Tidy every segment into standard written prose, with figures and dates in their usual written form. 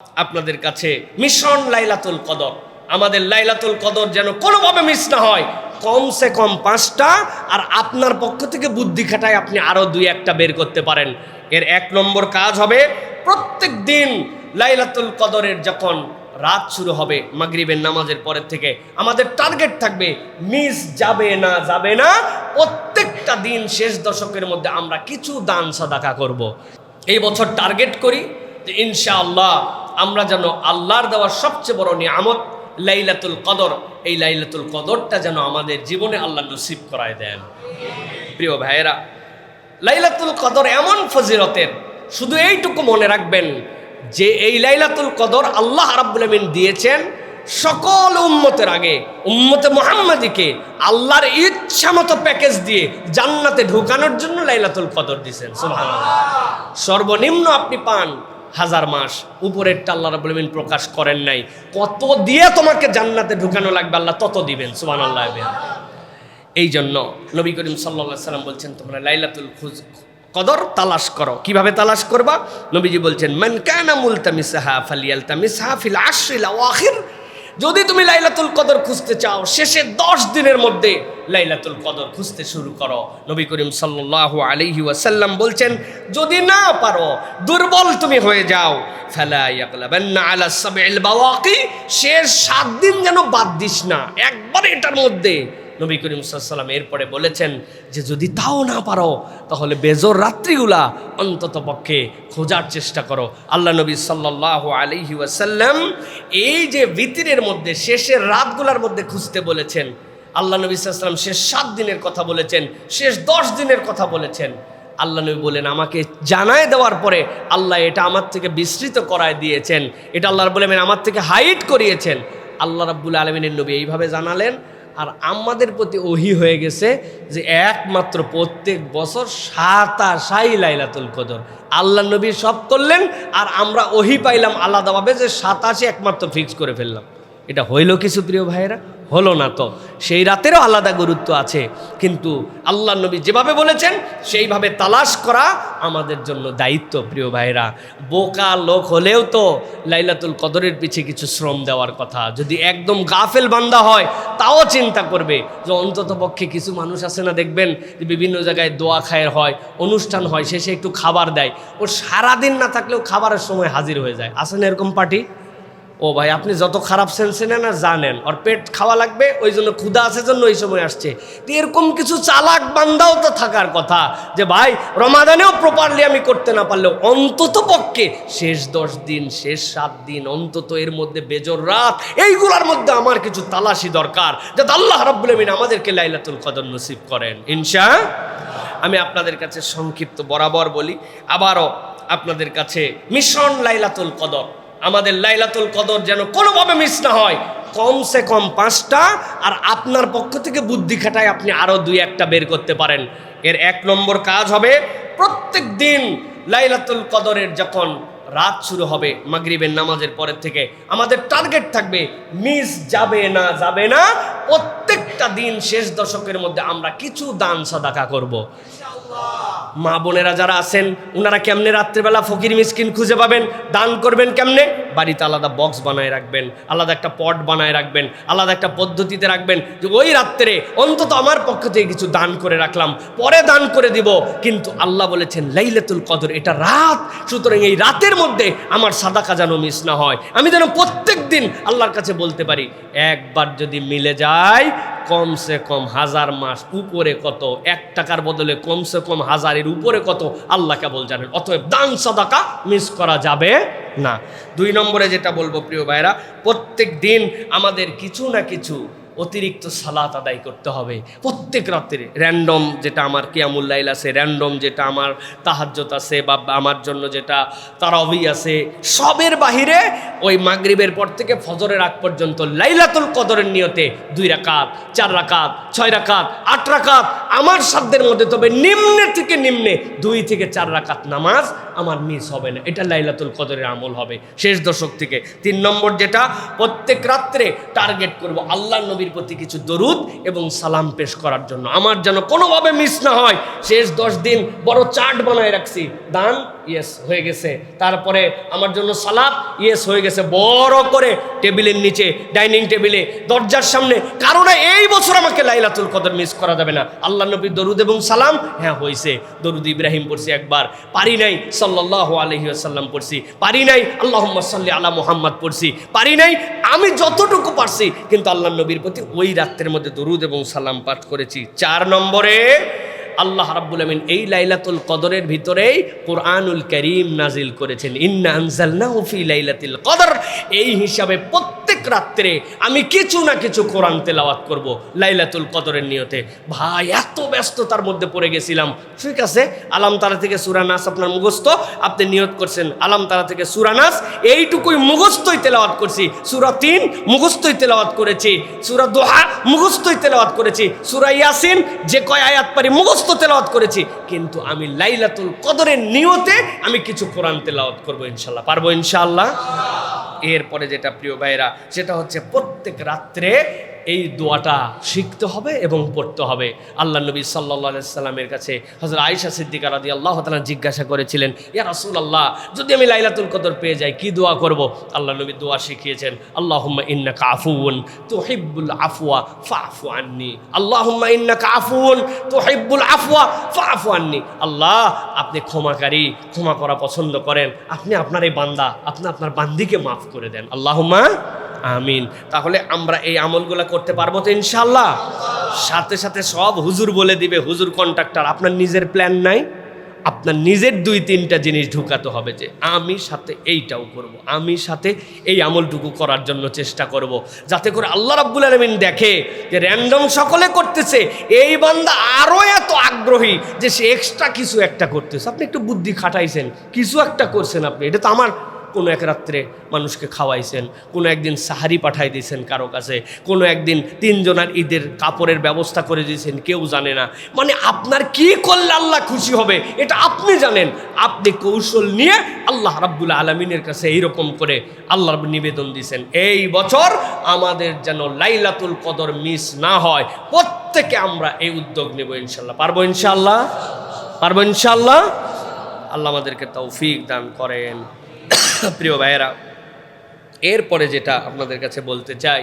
আপনাদের কাছে মিশন লাইলাতুল কদর। আমাদের লাইলাতুল কদর যেন কোনোভাবে মিস না হয়। কমসে কম 5টা, আর আপনার পক্ষ থেকে বুদ্ধি খাটায় আপনি আরও 2-1টা বের করতে পারেন। এর 1 নম্বর কাজ হবে, প্রত্যেক দিন লাইলাতুল কদরের যখন রাত শুরু হবে মাগরিবের নামাজের পরের থেকে আমাদের টার্গেট থাকবে মিস যাবে না। প্রত্যেকটা দিন শেষ দশকের মধ্যে আমরা কিছু দান সাদাকা করব। এই বছর টার্গেট করি যে ইনশাআল্লাহ আমরা যেন আল্লাহর দেওয়ার সবচেয়ে বড় নিয়ামত লাইলাতুল কদর, এই লাইলাতুল কদরটা যেন আমাদের জীবনে আল্লাহ নসিব করায় দেন। প্রিয় ভাইয়েরা, লাইলাতুল কদর এমন ফজিলতের, শুধু এইটুকু মনে রাখবেন যে এই লাইলাতুল কদর আল্লাহ রাব্বুল আমিন দিয়েছেন সকল উম্মতের আগে। উম্মতে মুহাম্মাদিকে আল্লাহর ইচ্ছা মতো প্যাকেজ দিয়ে জান্নাতে ঢুকানোর জন্য লাইলাতুল কদর দিয়েছেন। সুবহানাল্লাহ। সর্বনিম্ন আপনি পান 1000 মাস, উপরেরটা আল্লাহ রাব্বুল আমিন প্রকাশ করেন নাই। কত দিয়ে তোমাকে জান্নাতে ঢুকানো লাগবে আল্লাহ তত দিবেন। সুবহানাল্লাহ। এই জন্য নবী করিম সাল্লাল্লাহু আলাইহি ওয়াসাল্লাম বলছেন তোমরা লাইলাতুল কদর তালাশ করো। কিভাবে তালাশ করবা? নবীজি বলছেন মান কানা মুলতামিসাহা ফালিয়ালতামিসহা ফিল আশরিল আওয়াখির। যদি তুমি লাইলাতুল কদর খুঁজতে চাও, শেষে 10 দিনের মধ্যে লাইলাতুল কদর খুঁজতে শুরু করো। নবী করিম সাল্লাল্লাহু আলাইহি ওয়াসাল্লাম বলছেন যদি না পারো, দুর্বল তুমি হয়ে যাও, ফালা ইয়াকলাবান্না আলা সাবইল বাওয়াকি, শেষ 7 দিন যেন বাদ দিস না, একবারে এটার মধ্যে। নবী করিম সাল্লাল্লাহু আলাইহি ওয়াসাল্লাম এরপরে বলেছেন যে যদি তাও না পারো তাহলে বেজর রাত্রিগুলা অন্তত পক্ষে খোঁজার চেষ্টা করো। আল্লাহ নবী সাল্লাল্লাহু আলাইহি ওয়াসাল্লাম এই যে ভিতরের মধ্যে শেষের রাতগুলার মধ্যে খুঁজতে বলেছেন। আল্লাহ নবী সাল্লাল্লাহু আলাইহি ওয়াসাল্লাম শেষ 7 দিনের কথা বলেছেন, শেষ 10 দিনের কথা বলেছেন। আল্লাহ নবী বলেন আমাকে জানায় দেওয়ার পরে আল্লাহ এটা আমার থেকে বিস্তৃত করায় দিয়েছেন, এটা আল্লাহ রাব্বুল আমিন আমার থেকে হাইড করিয়েছেন। আল্লাহ রাব্বুল আলামিনের নবী এইভাবে জানালেন। আর আমাদের প্রতি ওহী হয়ে গেছে যে একমাত্র প্রত্যেক বছর 27 লাইলাতুল কদর আল্লাহ নবী সব করলেন, আর আমরা ওহী পাইলাম আলাদাভাবে যে 27 একমাত্র ফিক্স করে ফেললাম। এটা হইল কিছু প্রিয় ভাইয়েরা? হলো না তো। সেই রাতেরও আলাদা গুরুত্ব আছে, কিন্তু আল্লাহ নবী যেভাবে বলেছেন সেইভাবে তালাশ করা আমাদের জন্য দায়িত্ব। প্রিয় ভাইয়েরা, বোকা লোক হলেও তো লাইলাতুল কদরের পিছে কিছু শ্রম দেওয়ার কথা। যদি একদম গাফেল বান্দা হয় তাও চিন্তা করবে যে অন্তত পক্ষে কিছু মানুষ আছে না, দেখবেন যে বিভিন্ন জায়গায় দোয়া খায়ের হয়, অনুষ্ঠান হয়, শেষে একটু খাবার দেয়, ও সারাদিন না থাকলেও খাবারের সময় হাজির হয়ে যায়। আছে না এরকম পার্টি? ও ভাই, আপনি যত খারাপ সেন্সে নেন আর জানেন ওর পেট খাওয়া লাগবে, ওই জন্য ক্ষুধা আছে জন্য ওই সময় আসছে। তো এরকম কিছু চালাক বান্দাও তো থাকার কথা যে ভাই রমাদানেও প্রপারলি আমি করতে না পারলেও অন্তত পক্ষে শেষ 10 দিন, শেষ 7 দিন, অন্তত এর মধ্যে বেজর রাত, এইগুলোর মধ্যে আমার কিছু তালাশি দরকার, যাতে আল্লাহ রাব্বুল আমিন আমাদেরকে লাইলাতুল কদর নসিব করেন ইনশাআল্লাহ। আমি আপনাদের কাছে সংক্ষিপ্ত বরাবর বলি, আবারও আপনাদের কাছে মিশন লাইলাতুল কদর। আমাদের লাইলাতুল কদর যেন কোনোভাবে মিস না হয়। কমসে কম 5টা, আর আপনার পক্ষ থেকে বুদ্ধি খাটায় আপনি আরও 2-1টা বের করতে পারেন। এর 1 নম্বর কাজ হবে, প্রত্যেক দিন লাইলাতুল কদরের যখন রাত শুরু হবে মাগরিবের নামাজের পরের থেকে আমাদের টার্গেট থাকবে মিস যাবে না। প্রত্যেকটা দিন শেষ দশকের মধ্যে আমরা কিছু দান সাদাকা করব। মা বোনেরা যারা আছেন ওনারা কেমনে রাত্রেবেলা ফকির মিসকিন খুঁজে পাবেন, দান করবেন কেমনে? বাড়িতে আলাদা বক্স বানায় রাখবেন, আলাদা একটা পট বানায় রাখবেন, আলাদা একটা পদ্ধতিতে রাখবেন যে ওই রাত্রে অন্তত আমার পক্ষ থেকে কিছু দান করে রাখলাম, পরে দান করে দিব। কিন্তু আল্লাহ বলেছেন লাইলাতুল কদর এটা রাত, সুতরাং এই রাতের মধ্যে আমার সাদাকা যেন মিস না হয়। আমি যেন প্রত্যেক দিন আল্লাহর কাছে বলতে পারি একবার যদি মিলে যায় কমসে কম 1000 মাস, উপরে কত, 1 টাকার বদলে কমসে কম 1000-এর উপরে কত আল্লাহ কেবল জানেন। অতএব দান সাদাকা মিস করা যাবে না। 2 নম্বরে যেটা বলবো প্রিয় ভাইরা, প্রত্যেক দিন আমাদের কিছু না কিছু অতিরিক্ত সালাত আদায় করতে হবে প্রত্যেক রাত্রে। র্যান্ডম যেটা আমার কিয়ামুল লাইল আছে, র্যান্ডম যেটা আমার তাহাজ্জুদ আছে, বা আমার জন্য যেটা তারাবি আছে, সবের বাহিরে ওই মাগরিবের পর থেকে ফজরের আগ পর্যন্ত লাইলাতুল কদরের নিয়তে 2 রাকাত, 4 রাকাত, 6 রাকাত, 8 রাকাত আমার সাধ্যের মধ্যে, তবে নিম্নে থেকে নিম্নে 2 থেকে 4 রাকাত নামাজ আমার মিস হবে না। এটা লাইলাতুল কদরের আমল হবে শেষ দশক থেকে। 3 নম্বর যেটা, প্রত্যেক রাত্রে টার্গেট করব আল্লাহ নবীর প্রতি কিছু দরুদ এবং সালাম পেশ করার জন্য। আমার যেন কোনোভাবে মিস না হয়। শেষ 10 দিন বড় চার্ট বানায় রাখছি, দান ইয়েস হয়ে গেছে, তারপরে আমার জন্য সালাত, ইয়েস হয়ে গেছে, বড় করে টেবিলের নিচে, ডাইনিং টেবিলে, দরজার সামনে, কারণ এই বছর আমাকে লাইলাতুল কদর মিস করা যাবে না। আল্লাহ নবীর দরুদ এবং সালাম, হ্যাঁ হয়েছে, দরুদ ইব্রাহিম পড়ছি একবার, পারি নাই সাল্লাল্লাহু আলাইহি ওয়াসাল্লাম পড়ছি, পারি নাই আল্লাহুম্মা সাল্লি আলা মুহাম্মাদ পড়ছি, পারি নাই, আমি যতটুকু পারছি কিন্তু আল্লাহ নবীর প্রতি ওই রাত্রের মধ্যে দরুদ এবং সালাম পাঠ করেছি। 4 নম্বরে আল্লাহ রাব্বুল আমিন এই লাইলাতুল কদরের ভিতরেই কোরআনুল কারীম নাজিল করেছেন, ইন্না আনজালনাহু ফি লাইলাতিল কদর। এই হিসাবে প্রত্যেক রাত্রে আমি কিছু না কিছু কোরআন তেলাওয়াত করব লাইলাতুল কদরের নিয়তে। ভাই এত ব্যস্ততার মধ্যে পড়ে গেছিলাম, ঠিক আছে, আলাম তারা থেকে সূরা নাস আপনার মুখস্থ, আপনি নিয়ত করছেন আলাম তারা থেকে সূরা নাস, এইটুকুই মুখস্থই তেলাওয়াত করছি, সূরা 3 মুখস্থই তেলাওয়াত করেছি, সূরা দুহা মুখস্থই তেলাওয়াত করেছি, সূরা ইয়াসিন যে কয় আয়াত পারি মুখস্থ তেলাওয়াত করেছি, কিন্তু আমি লাইলাতুল কদরের নিয়তে আমি কিছু কোরআন তেলাওয়াত করব ইনশাআল্লাহ, পারবো ইনশাআল্লাহ। এরপরে যেটা প্রিয় ভাইরা, সেটা হচ্ছে প্রত্যেক রাত্রে এই দোয়াটা শিখতে হবে এবং পড়তে হবে। আল্লাহ নবী সাল্লাল্লাহু আলাইহি সাল্লামের কাছে হযরত আয়েশা সিদ্দিকা রাদিয়াল্লাহু তাআলা জিজ্ঞাসা করেছিলেন, ইয়া রাসূলুল্লাহ, যদি আমি লাইলাতুল কদর পেয়ে যাই কি দোয়া করব? আল্লাহ নবী দোয়া শিখিয়েছেন, আল্লাহুম্মা ইন্নাকা আফুউন তুহিব্বুল আফওয়া ফাফু আন্নি, আল্লাহুম্মা ইন্নাকা আফুউন তুহিব্বুল আফওয়া ফাফু আন্নি। আল্লাহ, আপনি ক্ষমাকারী, ক্ষমা করা পছন্দ করেন, আপনি আপনার এই বান্দা, আপনি আপনার বান্দিকে মাফ করে দেন, আল্লাহুম্মা আমিন। তাহলে আমরা এই আমলগুলো করতে পারবো তো ইনশাআল্লাহ? সাথে সাথে সব হুজুর বলে দিবে, হুজুর কন্ট্রাক্টর, আপনার নিজের প্ল্যান নাই, আপনার নিজের 2-3টা জিনিস ঢুকাতে হবে, যে আমি সাথে এইটাও করব, আমি সাথে এই আমলটুকু করার জন্য চেষ্টা করব, যাতে করে আল্লাহ রাব্বুল আলামিন দেখে যে র্যান্ডম সকলে করতেছে, এই বান্দা আরও এত আগ্রহী যে সে এক্সট্রা কিছু একটা করতেছে। আপনি একটু বুদ্ধি খাটাইছেন, কিছু একটা করছেন আপনি, এটা তো আমার কোনো এক রাত্রে মানুষকে খাওয়াইছেন, কোনো একদিন সাহারি পাঠাই দিয়েছেন কারো কাছে, কোনো একদিন 3 জনের ঈদের কাপড়ের ব্যবস্থা করে দিয়েছেন, কেউ জানে না। মানে আপনার কি করলে আল্লাহ খুশি হবে এটা আপনি জানেন, আপনি কৌশল নিয়ে আল্লাহ রাব্বুল আলামিনের কাছে এইরকম করে আল্লাহর নিবেদন দিয়েছেন, এই বছর আমাদের যেন লাইলাতুল কদর মিস না হয়। প্রত্যেকে আমরা এই উদ্যোগ নেব ইনশাল্লাহ, পারবো ইনশাল্লাহ, পারবো ইনশাল্লাহ। আল্লাহ আমাদেরকে তৌফিক দান করেন। প্রিয় ভাইয়েরা, এরপরে যেটা আপনাদের কাছে বলতে চাই,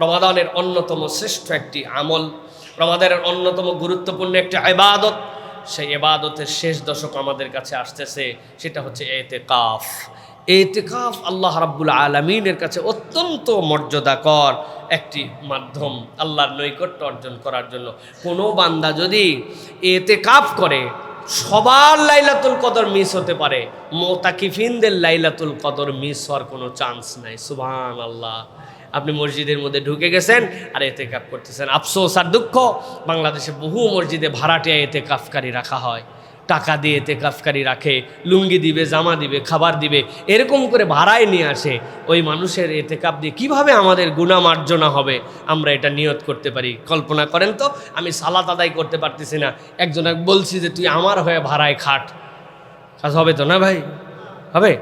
রমাদানের অন্যতম শ্রেষ্ঠ একটি আমল, রমাদানের অন্যতম গুরুত্বপূর্ণ একটি ইবাদত, সেই ইবাদতের শেষ দশক আমাদের কাছে আসতেছে, সেটা হচ্ছে ইতিকাফ। ইতিকাফ আল্লাহ রাব্বুল আলামিনের কাছে অত্যন্ত মর্যাদাকর একটি মাধ্যম আল্লাহর নৈকট্য অর্জন করার জন্য। কোনো বান্দা যদি ইতিকাফ করে, সবার লাইলাতুল কদর মিস হতে পারে, মুতাকিফিনদের লাইলাতুল কদর মিস হওয়ার কোনো চান্স নাই। সুবহানাল্লাহ। আপনি মসজিদের মধ্যে ঢুকে গেছেন আর ইতিকাফ করতেছেন, আফসোস আর দুঃখ, বাংলাদেশে বহু মসজিদে ভাড়াটিয়া ইতিকাফকারী রাখা হয়, টাকা দিয়ে ইতিকাফকারী রাখে, লুঙ্গি দিবে, জামা দিবে, খাবার দিবে, এরকম করে ভাড়ায় নিয়ে আসে। ওই মানুষের ইতিকাফ দিয়ে কিভাবে আমাদের গুনাহ মার্জনা হবে আমরা এটা নিয়ত করতে পারি। কল্পনা করেন তো, আমি সালাত আদায় করতে পারতেছি না, একজনকে বলছি যে তুই আমার হয়ে ভাড়ায় খাট, কাজ হবে তো না ভাই? হবে।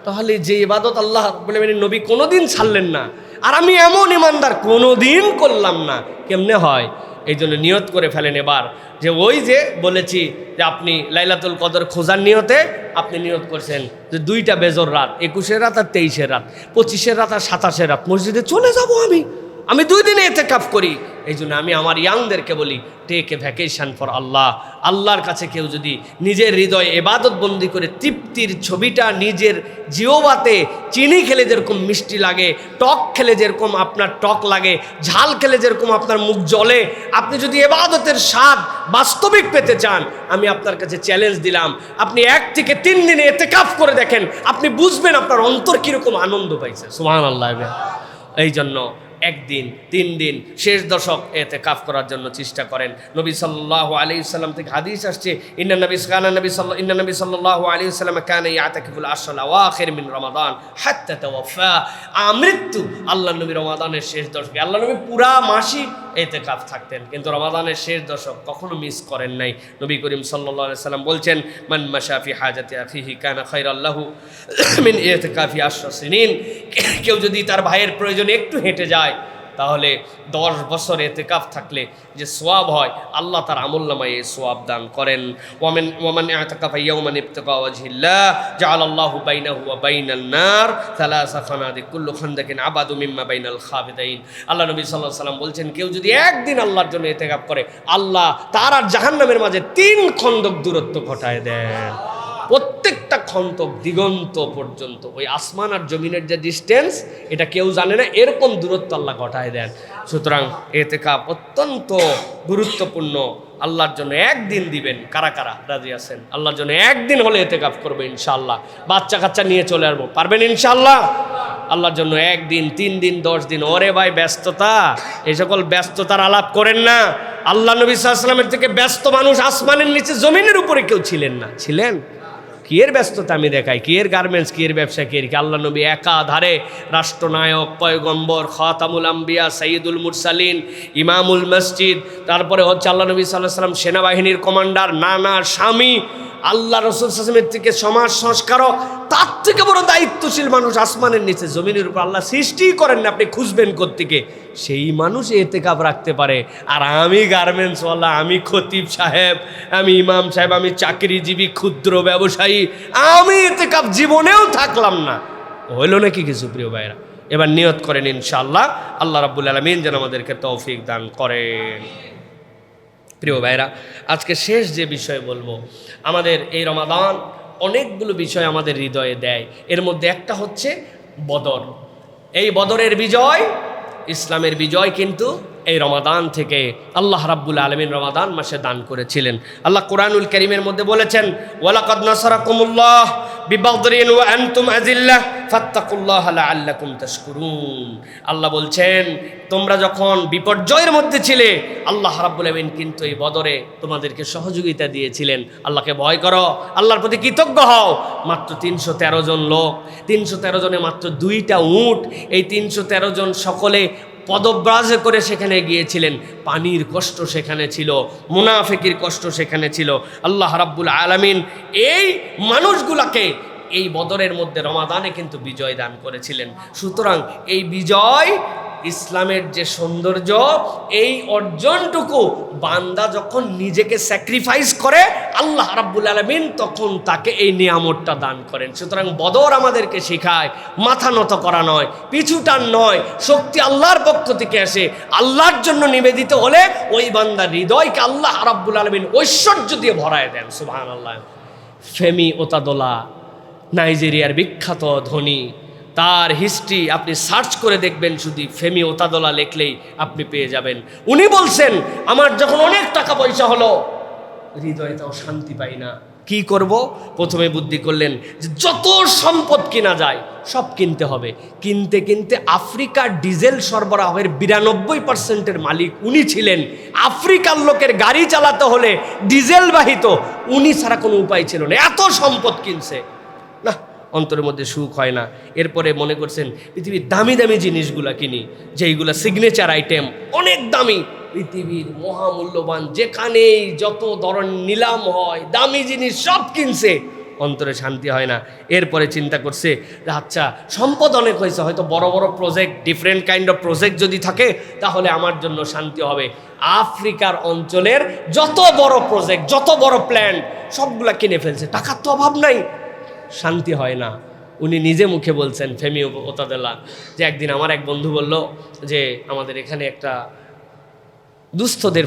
তাহলে যে ইবাদত আল্লাহ রাব্বুল আলামিন নবী কোনোদিন ছাড়লেন না, আর আমি এমন ইমানদার কোনোদিন করলাম না, কেমনে হয়? এই জন্য নিয়ত করে ফেলেন এবার, যে ওই যে বলেছি যে আপনি লাইলাতুল কদর খোঁজার নিয়তে আপনি নিয়ত করছেন যে 2টা বেজর রাত, 21-এর রাত আর 23-এর রাত, 25-এর রাত আর 27-এর রাত মসজিদে চলে যাব আমি 2 দিনে ইতিকাফ করি। এই জন্য আমি আমার ইয়াংদেরকে বলি, টেক এ ভ্যাকেশন ফর আল্লাহ। আল্লাহর কাছে কেউ যদি নিজের হৃদয়ে ইবাদত বন্দি করে তৃপ্তির ছবিটা নিজের জিহ্বাতে, চিনি খেলে যেরকম মিষ্টি লাগে, টক খেলে যেরকম আপনার টক লাগে, ঝাল খেলে যেরকম আপনার মুখ জ্বলে, আপনি যদি ইবাদতের স্বাদ বাস্তবিক পেতে চান, আমি আপনার কাছে চ্যালেঞ্জ দিলাম, আপনি 1 থেকে 3 দিনে ইতিকাফ করে দেখেন, আপনি বুঝবেন আপনার অন্তর কীরকম আনন্দ পাইছে। সুবহানাল্লাহ। এই জন্য 1 দিন 3 দিন শেষ দশক ইতিকাফ করার জন্য চেষ্টা করেন। নবী সাল্লাল্লাহু আলাইহি ওয়াসাল্লাম থেকে হাদিস আসছে, ইন্না নবী সাল্লাল্লাহু আলাইহি ওয়াসাল্লাম কানা ইয়াতাকিফুল আশরাল আওয়াখির মিন রমাদান হাত্তা তাওয়াফা। আমৃত্যু আল্লাহ নবী রমাদানের শেষ দশকে, আল্লাহ নবী পুরা মাসই ইতিকাফ থাকতেন, কিন্তু রমাদানের শেষ দশক কখনো মিস করেন নাই। নবী করিম সাল্লাল্লাহু আলাইহি ওয়াসাল্লাম বলছেন, মান মাশা ফি হাজাতি আখিহি কানা খায়রাল লাহু মিন ইতিকাফি 10 সিনিন। কেউ যদি তার ভাইয়ের প্রয়োজনে একটু হেঁটে যায়, তাহলে 10 বছর ইতিকাফ থাকলে যে সওয়াব হয় আল্লাহ তার আমলনামায় এই সওয়াব দান করেন। ওয়ামান ইতাকাফা ইয়াওমান ইবতিগা ওয়াজহিল্লাহ জাআলাল্লাহু বাইনাহু ওয়া বাইনান নার সালাসা খানাদিক কুল্লু খানদাকিন আবাদু মিম্মা বাইনাল খাবিদাইন। আল্লাহ নবী সাল্লাল্লাহু আলাইহি ওয়াসাল্লাম বলছেন, কেউ যদি একদিন আল্লাহর জন্য ইতিকাফ করে আল্লাহ তার আর জাহান্নামের মাঝে 3 খন্দক দূরত্ব ঘটায় দেন। প্রত্যেকটা খন্দক দিগন্ত পর্যন্ত, ওই আসমান আর জমিনের যে ডিস্টেন্স এটা কেউ জানে না, এরকম দূরত্ব আল্লাহ ঘটায় দেন। সুতরাং ইতিকাফ অত্যন্ত গুরুত্বপূর্ণ। আল্লাহর জন্য একদিন দিবেন, কারা কারা রাজি আছেন? আল্লাহর জন্য একদিন হলে ইতিকাফ করবে ইনশাআল্লাহ। বাচ্চা কাচ্চা নিয়ে চলে আসবো, পারবেন ইনশাআল্লাহ? আল্লাহর জন্য একদিন, 3 দিন, 10 দিন। ওরে ভাই ব্যস্ততা, এই সকল ব্যস্ততার আলাপ করেন না। আল্লাহ নবী সাল্লাল্লাহু আলাইহি ওয়াসাল্লামের থেকে ব্যস্ত মানুষ আসমানের নিচে জমিনের উপরে কেউ ছিলেন না। ছিলেন? কি এর ব্যস্ততা আমি দেখাই, কি এর গার্মেন্টস, কি এর ব্যবসা, কি এর কি? আল্লাহ নবী একাধারে রাষ্ট্রনায়ক, পয়গম্বর, খাতামুল আম্বিয়া, সাইয়্যিদুল মুরসালিন, ইমামুল মসজিদ, তারপরে হচ্ছে আল্লাহ নবী সাল্লাল্লাহু আলাইহি ওয়াসাল্লাম সেনাবাহিনীর কমান্ডার, নানা স্বামী, আল্লাহ রাসূল সাল্লাল্লাহু আলাইহি ওয়াসাল্লামের থেকে সমাজ সংস্কারক, তার থেকে বড় দায়িত্বশীল মানুষ আসমানের নিচে জমিনের উপর আল্লাহ সৃষ্টি করেন না। আপনি খুঁজবেন কোত্থেকে? সেই মানুষ ইতিকাফ রাখতে পারে। আর আমি গার্মেন্টসওয়ালা, আমি খতিব সাহেব, আমি ইমাম সাহেব, আমি চাকরিজীবী, ক্ষুদ্র ব্যবসায়ী, আমি ইতিকাফ জীবনেও থাকলাম না। হইল নাকি কিছু প্রিয় ভাইরা? এবার নিয়ত করেন ইনশাআল্লাহ, আল্লাহ রাব্বুল আলামিন যেন আমাদেরকে তৌফিক দান করেন। প্রিয় ভাইরা, আজকে শেষ যে বিষয় বলবো, আমাদের এই রমাদান অনেকগুলো বিষয় আমাদের হৃদয়ে দেয়। এর মধ্যে একটা হচ্ছে বদর। এই বদরের বিজয়, ইসলামের বিজয় কিন্তু এই রমাদান থেকে আল্লাহ রাব্বুল আলামিন রমাদান মাসে দান করেছিলেন। আল্লাহ কোরআনুল কারীমের মধ্যে বলেছেন, ওয়ালাকাদ নাসারাকুমুল্লাহ বিবাদরিন ওয়া আনতুম আযিল্লাহ ফাত্তাকুল্লাহা লাআল্লাকুম তাশকুরুন। আল্লাহ বলছেন, তোমরা যখন বিপর্যয়ের মধ্যে ছিলে আল্লাহ রাব্বুল আলামিন কিন্তু এই বদরে তোমাদেরকে সহযোগিতা দিয়েছিলেন। আল্লাহকে ভয় করো, আল্লাহর প্রতি কৃতজ্ঞ হও। মাত্র 313 জন লোক, 313 জনে মাত্র 2টা উট, এই 313 জন সকলে পদব্রাজ করে সেখানে গিয়েছিলেন। পানির কষ্ট সেখানে ছিল, মুনাফিকির কষ্ট সেখানে ছিল। আল্লাহ রাব্বুল আলামিন এই মানুষগুলাকে এই বদরের মধ্যে রমাদানে কিন্তু বিজয় দান করেছিলেন। সুতরাং এই বিজয়, ইসলামের যে সৌন্দর্য, এই অর্জনটুকু বান্দা যখন নিজেকে স্যাক্রিফাইস করে আল্লাহ রাব্বুল আলামিন তখন তাকে এই নিয়ামতটা দান করেন। সুতরাং বদর আমাদেরকে শেখায় মাথা নত করা নয়, পিছুটান নয়, শক্তি আল্লাহর পক্ষ থেকে আসে। আল্লাহর জন্য নিবেদিত হলে ওই বান্দার হৃদয়কে আল্লাহ রাব্বুল আলামিন ঐশ্বর্য দিয়ে ভরায় দেন। সুবহানাল্লাহ। ফেমি ওতাদোলা নাইজেরিয়ার বিখ্যাত ধনী, তার হিস্ট্রি আপনি সার্চ করে দেখবেন, শুধু ফেমি ওতাদোলা লিখলেই আপনি পেয়ে যাবেন। উনি বলছেন, আমার যখন অনেক টাকা পয়সা হলো হৃদয়টাও শান্তি পাই না, কি করব? প্রথমে বুদ্ধি করলেন যে যত সম্পদ কিনা যায় সব কিনতে হবে। কিনতে কিনতে আফ্রিকার ডিজেল সরবরাহের 92%-এর মালিক উনি ছিলেন। আফ্রিকার লোকের গাড়ি চালাতে হলে ডিজেল বাহিত, উনি ছাড়া কোনো উপায় ছিল না। এত সম্পদ কিনছে, না অন্তরের মধ্যে সুখ হয় না। এরপরে মনে করছেন পৃথিবীর দামি দামি জিনিসগুলা কিনি, যেইগুলা সিগনেচার আইটেম, অনেক দামি, পৃথিবীর মহামূল্যবান, যেখানেই যত ধরনের নিলাম হয় দামি জিনিস সব কিনছে, অন্তরে শান্তি হয় না। এরপরে চিন্তা করছে যে আচ্ছা সম্পদ অনেক হয়েছে, হয়তো বড় বড় project, different kind of project যদি থাকে তাহলে আমার জন্য শান্তি হবে। আফ্রিকার অঞ্চলের যত বড় প্রজেক্ট, যত বড় প্ল্যান সবগুলা কিনে ফেলছে, টাকার তো অভাব নাই, শান্তি হয় না। উনি নিজে মুখে বলছেন, ফেমি ওতাদোলা, যে একদিন আমার এক বন্ধু বলল যে আমাদের এখানে একটা দুস্থদের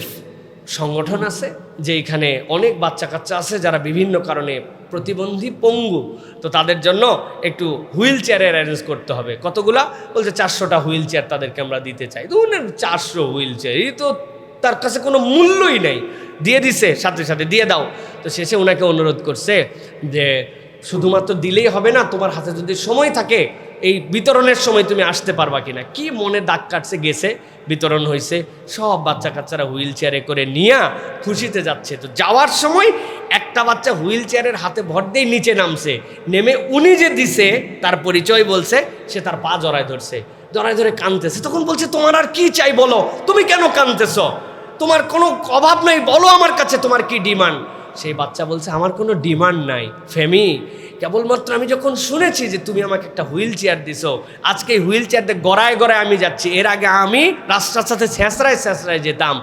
সংগঠন আছে, যে এখানে অনেক বাচ্চা কাচ্চা আছে যারা বিভিন্ন কারণে প্রতিবন্ধী, পঙ্গু, তো তাদের জন্য একটু হুইল চেয়ারের অ্যারেঞ্জ করতে হবে। কতগুলা? বলছে 400টা হুইল চেয়ার তাদেরকে আমরা দিতে চাই। তো 400 হুইল চেয়ার, এই তো তার কাছে কোনো মূল্যই নেই, দিয়ে দিছে, সাথে সাথে দিয়ে দাও। তো শেষে ওনাকে অনুরোধ করছে যে শুধুমাত্র দিলেই হবে না, তোমার হাতে যদি সময় থাকে এই বিতরণের সময় তুমি আসতে পারবা কিনা। কি মনে দাগ কাটছে, গেছে, বিতরণ হয়েছে, সব বাচ্চা কাচ্চারা হুইল চেয়ারে করে নিয়ে খুশিতে যাচ্ছে। তো যাওয়ার সময় একটা বাচ্চা হুইল চেয়ারের হাতে ভর দিয়ে নিচে নামছে, নেমে উনি যে দিছে তার পরিচয় বলছে, সে তার পা জড়ায় ধরছে, জড়ায় ধরে কাঁদতেছে। তখন বলছে, তোমার আর কি চাই বলো, তুমি কেন কাঁদতেছ, তোমার কোনো অভাব নাই, বলো আমার কাছে তোমার কি ডিমান্ড। সেই বাচ্চা বলছে, আমার কোনো ডিমান্ড নাই ফেমি, কেবলমাত্র আমি যখন শুনেছি যে তুমি আমাকে একটা হুইল চেয়ার দিছো, আজকে এই হুইল চেয়ারতে গড়ায় গড়ায় আমি যাচ্ছি। এর আগে আমি রাস্তার সাথে ছেঁচড়ায় যেতাম।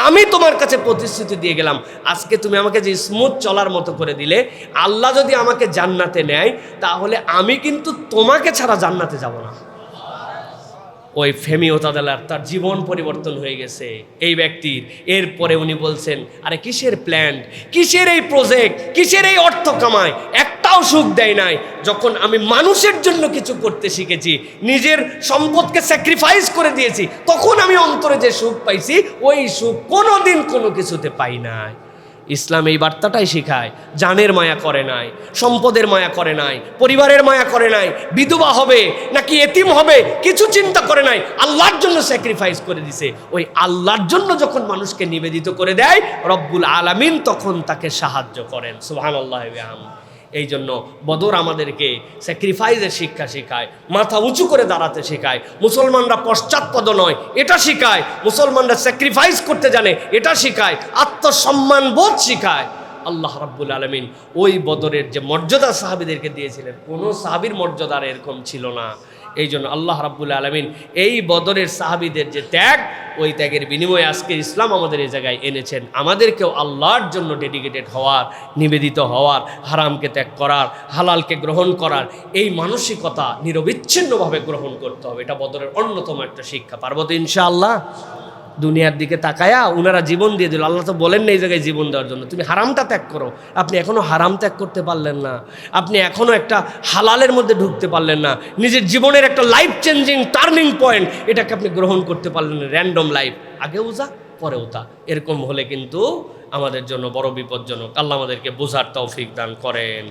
আমি তোমার কাছে প্রতিশ্রুতি দিয়ে গেলাম, আজকে তুমি আমাকে যে স্মুথ চলার মতো করে দিলে, আল্লাহ যদি আমাকে জান্নাতে নেয় তাহলে আমি কিন্তু তোমাকে ছাড়া জান্নাতে যাব না। ওই ফেমি ওতাদালার তার জীবন পরিবর্তন হয়ে গেছে এই ব্যক্তির। এরপরে উনি বলছেন, আরে কিসের প্ল্যান, কিসের এই প্রজেক্ট, কিসের এই অর্থ কামাই, একটাও সুখ দেয় নাই। যখন আমি মানুষের জন্য কিছু করতে শিখেছি, নিজের সম্পদকে স্যাক্রিফাইস করে দিয়েছি, তখন আমি অন্তরে যে সুখ পাইছি, ওই সুখ কোনোদিন কোনো কিছুতে পাই নাই। ইসলাম এই বার্তাটাই শেখায়, জানের মায়া করে নাই, সম্পদের মায়া করে নাই, পরিবারের মায়া করে নাই, বিধবা হবে নাকি এতিম হবে কিছু চিন্তা করে নাই, আল্লাহর জন্য স্যাক্রিফাইস করে দিছে। ওই আল্লাহর জন্য যখন মানুষকে নিবেদিত করে দেয়, রব্বুল আলামিন তখন তাকে সাহায্য করেন। সুবহানাল্লাহ। এই জন্য বদর আমাদেরকে স্যাক্রিফাইসের শিক্ষা শেখায়, মাথা উঁচু করে দাঁড়াতে শেখায়। মুসলমানরা পশ্চাৎপদ নয় এটা শেখায়, মুসলমানরা স্যাক্রিফাইস করতে জানে এটা শেখায়, আত্মসম্মান বোধ শেখায়। আল্লাহ রাব্বুল আলামিন ওই বদরের যে মর্যাদা সাহাবীদেরকে দিয়েছিলেন, কোনো সাহাবীর মর্যাদা এরকম ছিল না। এই জন্য আল্লাহ রাব্বুল আলামিন এই বদরের সাহাবীদের যে ত্যাগ, ওই ত্যাগের বিনিময়ে আজকে ইসলাম আমাদের এই জায়গায় এনেছেন। আমাদেরকেও আল্লাহর জন্য ডেডিকেটেড হওয়ার, নিবেদিত হওয়ার, হারামকে ত্যাগ করার, হালালকে গ্রহণ করার এই মানসিকতা নিরবিচ্ছিন্নভাবে গ্রহণ করতে হবে। এটা বদরের অন্যতম একটা শিক্ষা। পারবো তো ইনশাআল্লাহ? দুনিয়ার দিকে তাকায়া উনারা জীবন দিয়ে দিল, আল্লাহ তো বলেন না এই জায়গায় জীবন দেওয়ার জন্য, তুমি হারামটা ত্যাগ করো। আপনি এখনো হারাম ত্যাগ করতে পারলেন না, আপনি এখনো একটা হালালের মধ্যে ঢুকতে পারলেন না, নিজের জীবনের একটা লাইফ চেঞ্জিং টার্নিং পয়েন্ট এটাকে আপনি গ্রহণ করতে পারলেন না। র্যান্ডম লাইফ, আগেও যা পরেও তা, এরকম হলে কিন্তু আমাদের জন্য বড় বিপজ্জনক। আল্লাহ আমাদেরকে বোঝার তৌফিক দান করেন।